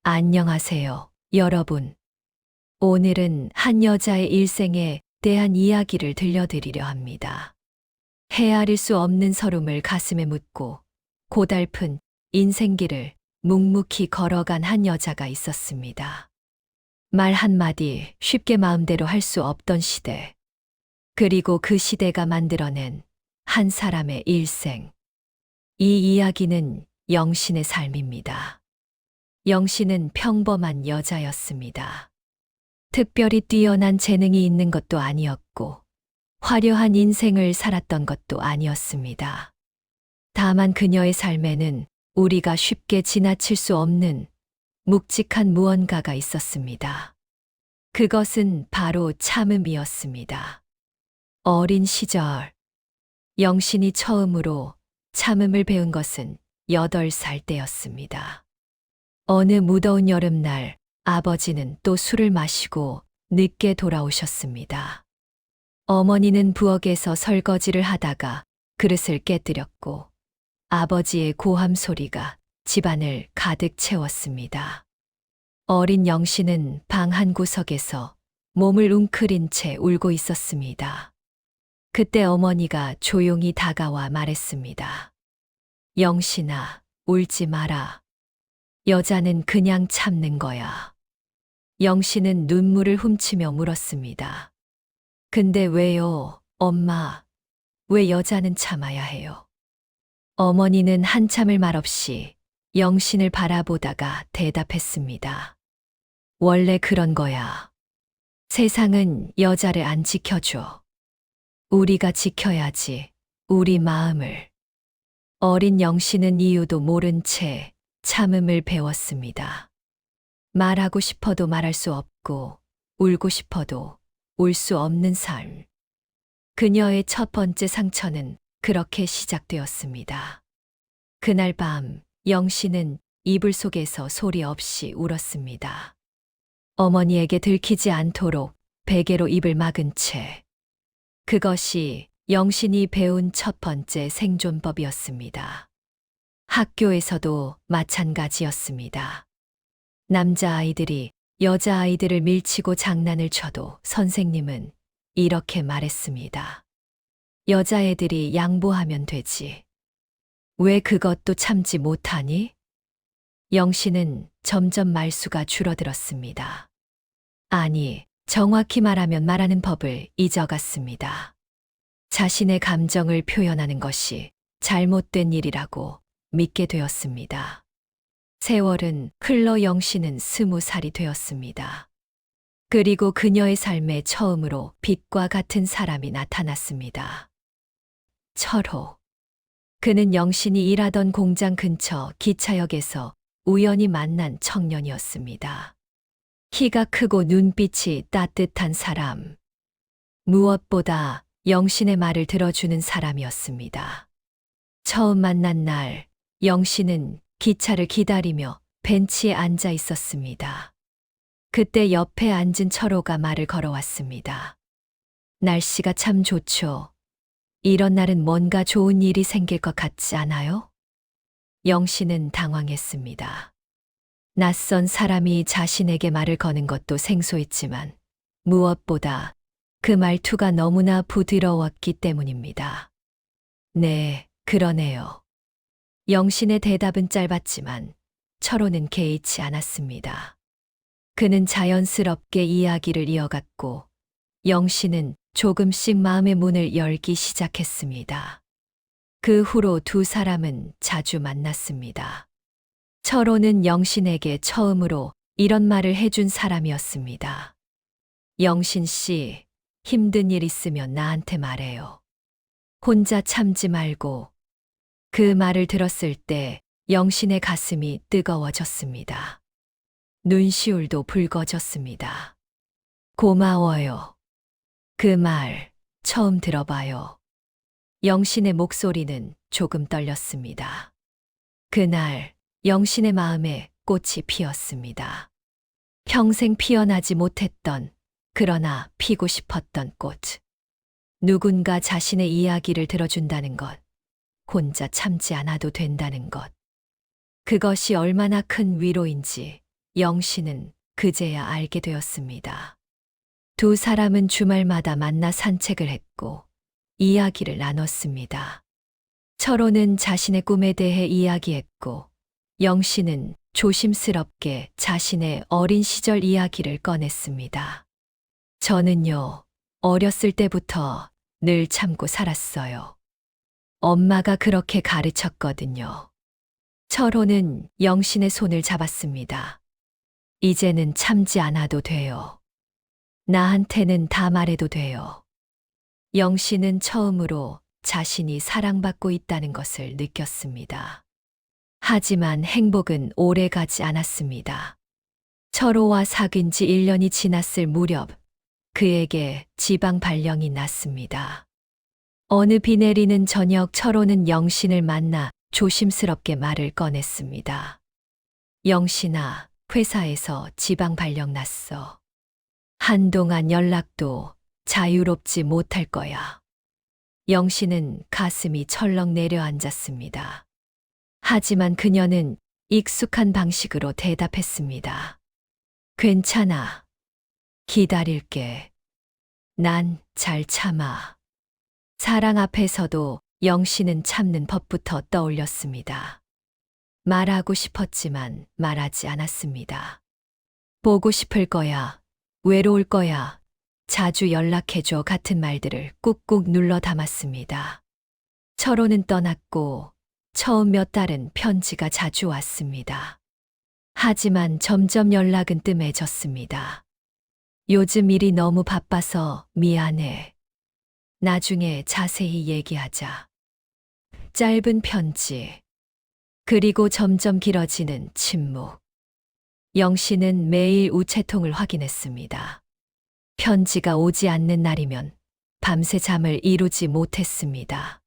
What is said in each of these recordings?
안녕하세요, 여러분. 오늘은 한 여자의 일생에 대한 이야기를 들려드리려 합니다. 헤아릴 수 없는 서름을 가슴에 묻고 고달픈 인생길을 묵묵히 걸어간 한 여자가 있었습니다. 말 한마디 쉽게 마음대로 할 수 없던 시대. 그리고 그 시대가 만들어낸 한 사람의 일생. 이 이야기는 영신의 삶입니다. 영신은 평범한 여자였습니다. 특별히 뛰어난 재능이 있는 것도 아니었고, 화려한 인생을 살았던 것도 아니었습니다. 다만 그녀의 삶에는 우리가 쉽게 지나칠 수 없는 묵직한 무언가가 있었습니다. 그것은 바로 참음이었습니다. 어린 시절, 영신이 처음으로 참음을 배운 것은 8살 때였습니다. 어느 무더운 여름날 아버지는 또 술을 마시고 늦게 돌아오셨습니다. 어머니는 부엌에서 설거지를 하다가 그릇을 깨뜨렸고 아버지의 고함 소리가 집안을 가득 채웠습니다. 어린 영신은 방 한 구석에서 몸을 웅크린 채 울고 있었습니다. 그때 어머니가 조용히 다가와 말했습니다. 영신아, 울지 마라. 여자는 그냥 참는 거야. 영신은 눈물을 훔치며 물었습니다. 근데 왜요, 엄마? 왜 여자는 참아야 해요? 어머니는 한참을 말없이 영신을 바라보다가 대답했습니다. 원래 그런 거야. 세상은 여자를 안 지켜줘. 우리가 지켜야지, 우리 마음을. 어린 영신은 이유도 모른 채 참음을 배웠습니다. 말하고 싶어도 말할 수 없고, 울고 싶어도 울 수 없는 삶. 그녀의 첫 번째 상처는 그렇게 시작되었습니다. 그날 밤, 영신은 이불 속에서 소리 없이 울었습니다. 어머니에게 들키지 않도록 베개로 입을 막은 채. 그것이 영신이 배운 첫 번째 생존법이었습니다. 학교에서도 마찬가지였습니다. 남자아이들이 여자아이들을 밀치고 장난을 쳐도 선생님은 이렇게 말했습니다. 여자애들이 양보하면 되지. 왜 그것도 참지 못하니? 영신은 점점 말수가 줄어들었습니다. 아니, 정확히 말하면 말하는 법을 잊어갔습니다. 자신의 감정을 표현하는 것이 잘못된 일이라고 믿게 되었습니다. 세월은 흘러 영신은 20살이 되었습니다. 그리고 그녀의 삶에 처음으로 빛과 같은 사람이 나타났습니다. 철호. 그는 영신이 일하던 공장 근처 기차역에서 우연히 만난 청년이었습니다. 키가 크고 눈빛이 따뜻한 사람. 무엇보다 영신의 말을 들어주는 사람이었습니다. 처음 만난 날, 영신은 기차를 기다리며 벤치에 앉아 있었습니다. 그때 옆에 앉은 철호가 말을 걸어왔습니다. 날씨가 참 좋죠. 이런 날은 뭔가 좋은 일이 생길 것 같지 않아요? 영신은 당황했습니다. 낯선 사람이 자신에게 말을 거는 것도 생소했지만 무엇보다 그 말투가 너무나 부드러웠기 때문입니다. 네, 그러네요. 영신의 대답은 짧았지만 철호는 개의치 않았습니다. 그는 자연스럽게 이야기를 이어갔고 영신은 조금씩 마음의 문을 열기 시작했습니다. 그 후로 두 사람은 자주 만났습니다. 철호는 영신에게 처음으로 이런 말을 해준 사람이었습니다. 영신 씨, 힘든 일 있으면 나한테 말해요. 혼자 참지 말고. 그 말을 들었을 때 영신의 가슴이 뜨거워졌습니다. 눈시울도 붉어졌습니다. 고마워요. 그 말 처음 들어봐요. 영신의 목소리는 조금 떨렸습니다. 그날 영신의 마음에 꽃이 피었습니다. 평생 피어나지 못했던, 그러나 피고 싶었던 꽃. 누군가 자신의 이야기를 들어준다는 것. 혼자 참지 않아도 된다는 것. 그것이 얼마나 큰 위로인지 영신은 그제야 알게 되었습니다. 두 사람은 주말마다 만나 산책을 했고 이야기를 나눴습니다. 철호는 자신의 꿈에 대해 이야기했고 영신은 조심스럽게 자신의 어린 시절 이야기를 꺼냈습니다. 저는요, 어렸을 때부터 늘 참고 살았어요. 엄마가 그렇게 가르쳤거든요. 철호는 영신의 손을 잡았습니다. 이제는 참지 않아도 돼요. 나한테는 다 말해도 돼요. 영신은 처음으로 자신이 사랑받고 있다는 것을 느꼈습니다. 하지만 행복은 오래 가지 않았습니다. 철호와 사귄 지 1년이 지났을 무렵 그에게 지방 발령이 났습니다. 어느 비 내리는 저녁 철호는 영신을 만나 조심스럽게 말을 꺼냈습니다. 영신아, 회사에서 지방 발령 났어. 한동안 연락도 자유롭지 못할 거야. 영신은 가슴이 철렁 내려앉았습니다. 하지만 그녀는 익숙한 방식으로 대답했습니다. 괜찮아. 기다릴게. 난 잘 참아. 사랑 앞에서도 영신은 참는 법부터 떠올렸습니다. 말하고 싶었지만 말하지 않았습니다. 보고 싶을 거야. 외로울 거야. 자주 연락해줘 같은 말들을 꾹꾹 눌러 담았습니다. 철호는 떠났고 처음 몇 달은 편지가 자주 왔습니다. 하지만 점점 연락은 뜸해졌습니다. 요즘 일이 너무 바빠서 미안해. 나중에 자세히 얘기하자. 짧은 편지. 그리고 점점 길어지는 침묵. 영신은 매일 우체통을 확인했습니다. 편지가 오지 않는 날이면 밤새 잠을 이루지 못했습니다.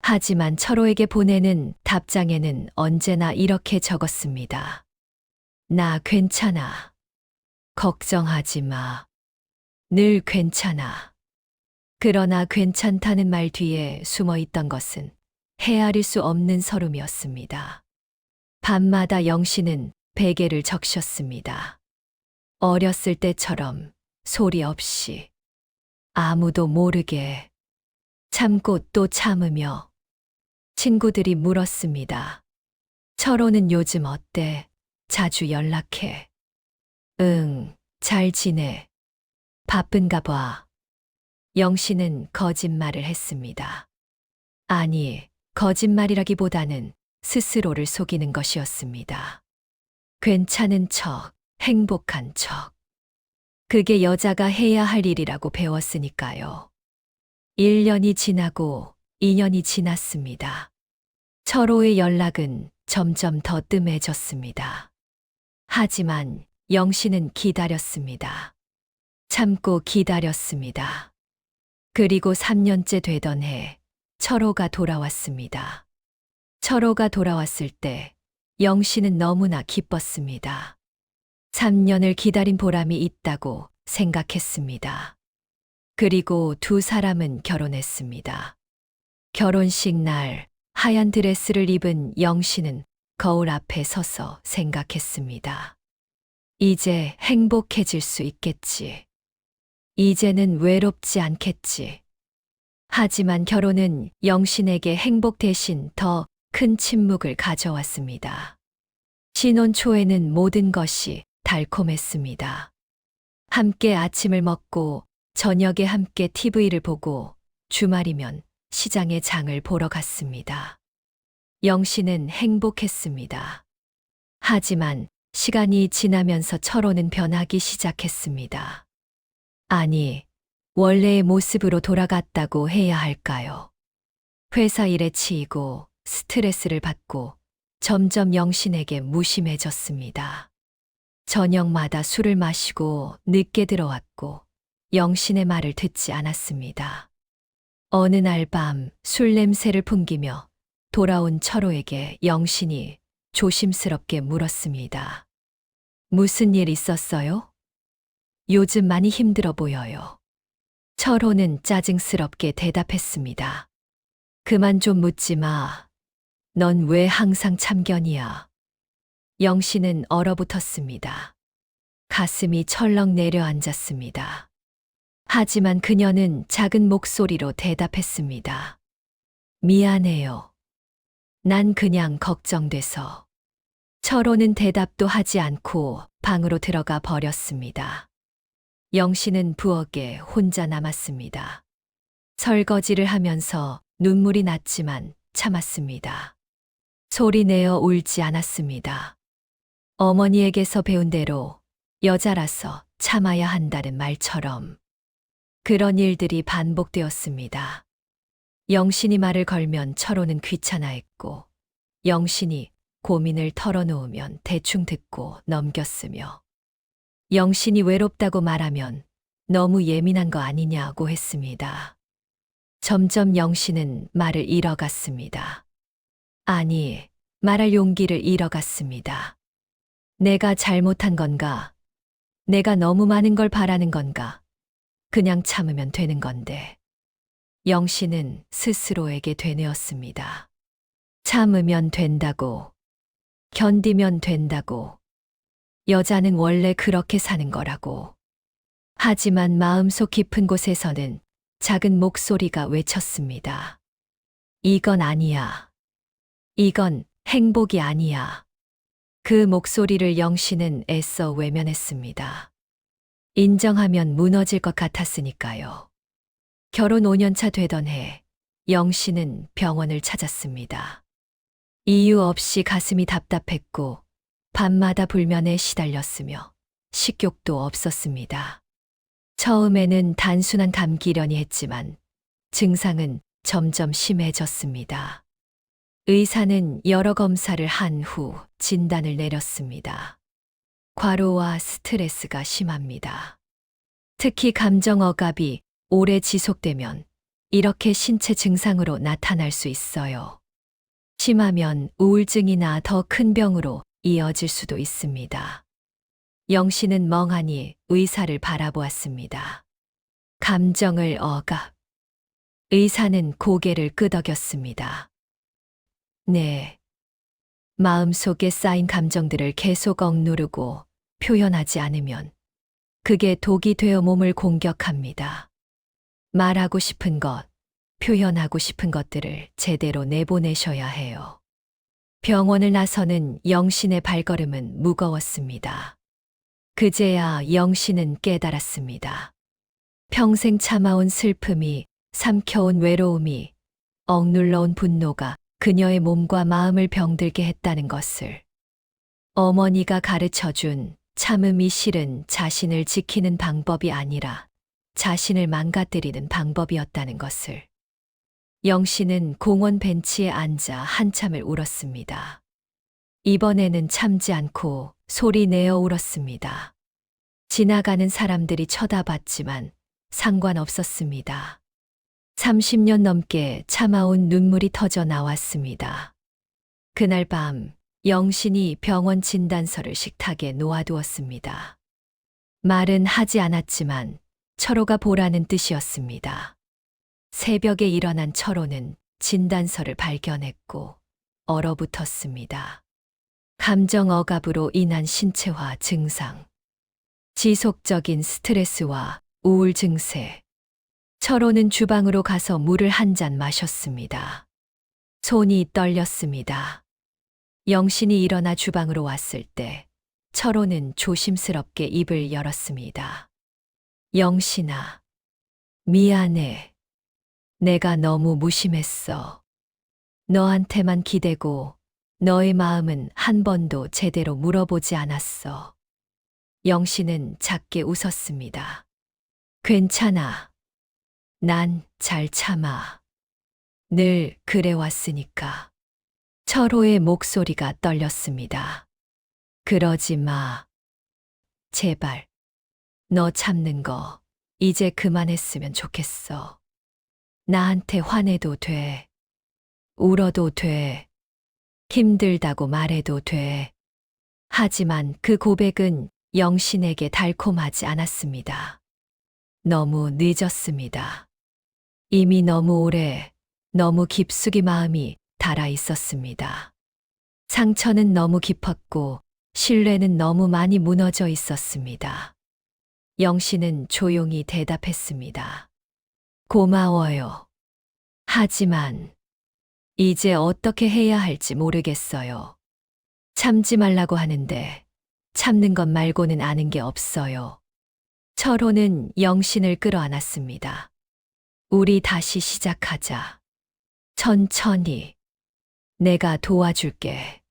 하지만 철호에게 보내는 답장에는 언제나 이렇게 적었습니다. 나 괜찮아. 걱정하지 마. 늘 괜찮아. 그러나 괜찮다는 말 뒤에 숨어 있던 것은 헤아릴 수 없는 서름이었습니다. 밤마다 영신은 베개를 적셨습니다. 어렸을 때처럼 소리 없이 아무도 모르게 참고 또 참으며 친구들이 물었습니다. 철호는 요즘 어때? 자주 연락해. 응, 잘 지내. 바쁜가 봐. 영신은 거짓말을 했습니다. 아니, 거짓말이라기보다는 스스로를 속이는 것이었습니다. 괜찮은 척, 행복한 척. 그게 여자가 해야 할 일이라고 배웠으니까요. 1년이 지나고 2년이 지났습니다. 철호의 연락은 점점 더 뜸해졌습니다. 하지만 영신은 기다렸습니다. 참고 기다렸습니다. 그리고 3년째 되던 해, 철호가 돌아왔습니다. 철호가 돌아왔을 때 영신은 너무나 기뻤습니다. 3년을 기다린 보람이 있다고 생각했습니다. 그리고 두 사람은 결혼했습니다. 결혼식 날 하얀 드레스를 입은 영신은 거울 앞에 서서 생각했습니다. 이제 행복해질 수 있겠지. 이제는 외롭지 않겠지. 하지만 결혼은 영신에게 행복 대신 더 큰 침묵을 가져왔습니다. 신혼 초에는 모든 것이 달콤했습니다. 함께 아침을 먹고 저녁에 함께 TV를 보고 주말이면 시장에 장을 보러 갔습니다. 영신은 행복했습니다. 하지만 시간이 지나면서 철호는 변하기 시작했습니다. 아니, 원래의 모습으로 돌아갔다고 해야 할까요? 회사 일에 치이고 스트레스를 받고 점점 영신에게 무심해졌습니다. 저녁마다 술을 마시고 늦게 들어왔고 영신의 말을 듣지 않았습니다. 어느 날 밤 술 냄새를 풍기며 돌아온 철호에게 영신이 조심스럽게 물었습니다. 무슨 일 있었어요? 요즘 많이 힘들어 보여요. 철호는 짜증스럽게 대답했습니다. 그만 좀 묻지 마. 넌 왜 항상 참견이야? 영신은 얼어붙었습니다. 가슴이 철렁 내려앉았습니다. 하지만 그녀는 작은 목소리로 대답했습니다. 미안해요. 난 그냥 걱정돼서. 철호는 대답도 하지 않고 방으로 들어가 버렸습니다. 영신은 부엌에 혼자 남았습니다. 설거지를 하면서 눈물이 났지만 참았습니다. 소리 내어 울지 않았습니다. 어머니에게서 배운 대로 여자라서 참아야 한다는 말처럼 그런 일들이 반복되었습니다. 영신이 말을 걸면 철호는 귀찮아했고 영신이 고민을 털어놓으면 대충 듣고 넘겼으며 영신이 외롭다고 말하면 너무 예민한 거 아니냐고 했습니다. 점점 영신은 말을 잃어갔습니다. 아니, 말할 용기를 잃어갔습니다. 내가 잘못한 건가? 내가 너무 많은 걸 바라는 건가? 그냥 참으면 되는 건데. 영신은 스스로에게 되뇌었습니다. 참으면 된다고. 견디면 된다고. 여자는 원래 그렇게 사는 거라고. 하지만 마음속 깊은 곳에서는 작은 목소리가 외쳤습니다. 이건 아니야. 이건 행복이 아니야. 그 목소리를 영신은 애써 외면했습니다. 인정하면 무너질 것 같았으니까요. 결혼 5년차 되던 해, 영신은 병원을 찾았습니다. 이유 없이 가슴이 답답했고, 밤마다 불면에 시달렸으며, 식욕도 없었습니다. 처음에는 단순한 감기려니 했지만, 증상은 점점 심해졌습니다. 의사는 여러 검사를 한 후 진단을 내렸습니다. 과로와 스트레스가 심합니다. 특히 감정 억압이 오래 지속되면 이렇게 신체 증상으로 나타날 수 있어요. 심하면 우울증이나 더 큰 병으로 이어질 수도 있습니다. 영신은 멍하니 의사를 바라보았습니다. 감정을 억압. 의사는 고개를 끄덕였습니다. 네. 마음속에 쌓인 감정들을 계속 억누르고 표현하지 않으면 그게 독이 되어 몸을 공격합니다. 말하고 싶은 것, 표현하고 싶은 것들을 제대로 내보내셔야 해요. 병원을 나서는 영신의 발걸음은 무거웠습니다. 그제야 영신은 깨달았습니다. 평생 참아온 슬픔이, 삼켜온 외로움이, 억눌러온 분노가 그녀의 몸과 마음을 병들게 했다는 것을. 어머니가 가르쳐준 참음이 실은 자신을 지키는 방법이 아니라 자신을 망가뜨리는 방법이었다는 것을. 영신은 공원 벤치에 앉아 한참을 울었습니다. 이번에는 참지 않고 소리 내어 울었습니다. 지나가는 사람들이 쳐다봤지만 상관없었습니다. 30년 넘게 참아온 눈물이 터져 나왔습니다. 그날 밤 영신이 병원 진단서를 식탁에 놓아두었습니다. 말은 하지 않았지만 철호가 보라는 뜻이었습니다. 새벽에 일어난 철호는 진단서를 발견했고 얼어붙었습니다. 감정 억압으로 인한 신체화 증상, 지속적인 스트레스와 우울 증세. 철호는 주방으로 가서 물을 한 잔 마셨습니다. 손이 떨렸습니다. 영신이 일어나 주방으로 왔을 때 철호는 조심스럽게 입을 열었습니다. 영신아, 미안해. 내가 너무 무심했어. 너한테만 기대고 너의 마음은 한 번도 제대로 물어보지 않았어. 영신은 작게 웃었습니다. 괜찮아. 난 잘 참아. 늘 그래왔으니까. 철호의 목소리가 떨렸습니다. 그러지 마. 제발. 너 참는 거 이제 그만했으면 좋겠어. 나한테 화내도 돼. 울어도 돼. 힘들다고 말해도 돼. 하지만 그 고백은 영신에게 달콤하지 않았습니다. 너무 늦었습니다. 이미 너무 오래, 너무 깊숙이 마음이 닳아 있었습니다. 상처는 너무 깊었고 신뢰는 너무 많이 무너져 있었습니다. 영 씨는 조용히 대답했습니다. 고마워요. 하지만 이제 어떻게 해야 할지 모르겠어요. 참지 말라고 하는데 참는 것 말고는 아는 게 없어요. 철호는 영신을 끌어안았습니다. 우리 다시 시작하자. 천천히. 내가 도와줄게.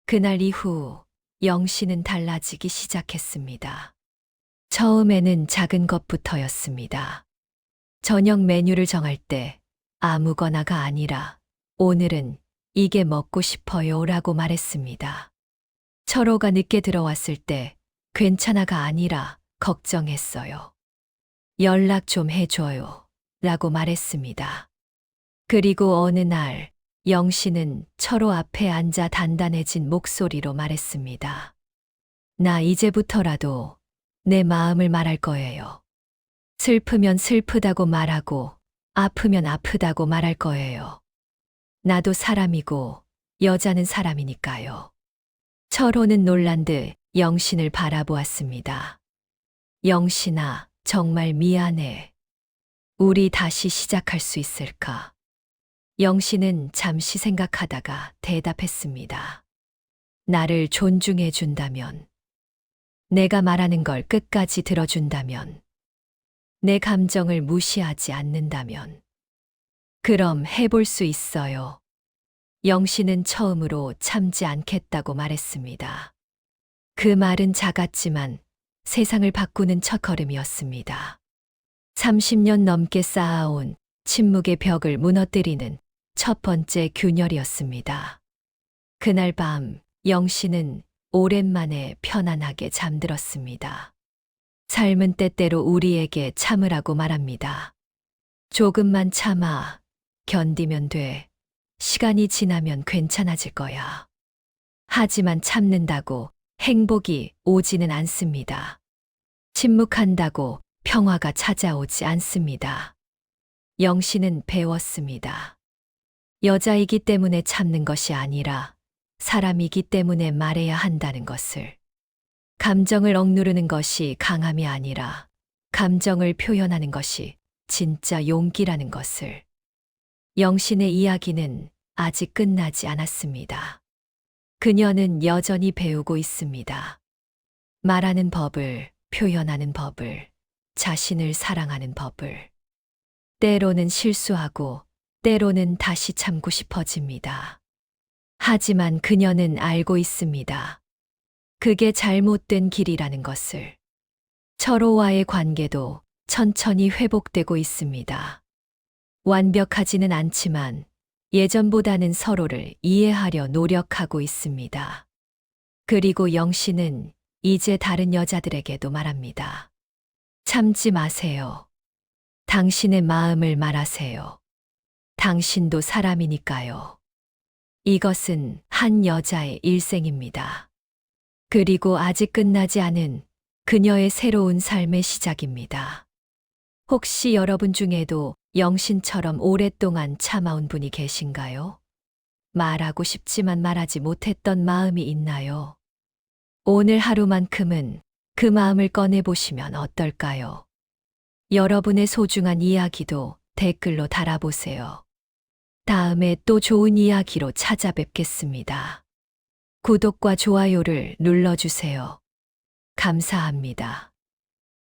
그날 이후 영신은 달라지기 시작했습니다. 처음에는 작은 것부터였습니다. 저녁 메뉴를 정할 때 아무거나가 아니라 오늘은 이게 먹고 싶어요 라고 말했습니다. 철호가 늦게 들어왔을 때 괜찮아가 아니라 걱정했어요. 연락 좀 해줘요 라고 말했습니다. 그리고 어느 날 영신은 철호 앞에 앉아 단단해진 목소리로 말했습니다. 나 이제부터라도 내 마음을 말할 거예요. 슬프면 슬프다고 말하고 아프면 아프다고 말할 거예요. 나도 사람이고 여자는 사람이니까요. 철호는 놀란 듯 영신을 바라보았습니다. 영신아, 정말 미안해. 우리 다시 시작할 수 있을까? 영신은 잠시 생각하다가 대답했습니다. 나를 존중해 준다면, 내가 말하는 걸 끝까지 들어준다면, 내 감정을 무시하지 않는다면, 그럼 해볼 수 있어요. 영신은 처음으로 참지 않겠다고 말했습니다. 그 말은 작았지만 세상을 바꾸는 첫걸음이었습니다. 30년 넘게 쌓아온 침묵의 벽을 무너뜨리는 첫 번째 균열이었습니다. 그날 밤 영신은 오랜만에 편안하게 잠들었습니다. 삶은 때때로 우리에게 참으라고 말합니다. 조금만 참아. 견디면 돼. 시간이 지나면 괜찮아질 거야. 하지만 참는다고 행복이 오지는 않습니다. 침묵한다고 평화가 찾아오지 않습니다. 영신은 배웠습니다. 여자이기 때문에 참는 것이 아니라 사람이기 때문에 말해야 한다는 것을. 감정을 억누르는 것이 강함이 아니라 감정을 표현하는 것이 진짜 용기라는 것을. 영신의 이야기는 아직 끝나지 않았습니다. 그녀는 여전히 배우고 있습니다. 말하는 법을, 표현하는 법을, 자신을 사랑하는 법을. 때로는 실수하고, 때로는 다시 참고 싶어집니다. 하지만 그녀는 알고 있습니다. 그게 잘못된 길이라는 것을. 철호와의 관계도 천천히 회복되고 있습니다. 완벽하지는 않지만 예전보다는 서로를 이해하려 노력하고 있습니다. 그리고 영신은 이제 다른 여자들에게도 말합니다. 참지 마세요. 당신의 마음을 말하세요. 당신도 사람이니까요. 이것은 한 여자의 일생입니다. 그리고 아직 끝나지 않은 그녀의 새로운 삶의 시작입니다. 혹시 여러분 중에도 영신처럼 오랫동안 참아온 분이 계신가요? 말하고 싶지만 말하지 못했던 마음이 있나요? 오늘 하루만큼은 그 마음을 꺼내보시면 어떨까요? 여러분의 소중한 이야기도 댓글로 달아보세요. 다음에 또 좋은 이야기로 찾아뵙겠습니다. 구독과 좋아요를 눌러주세요. 감사합니다.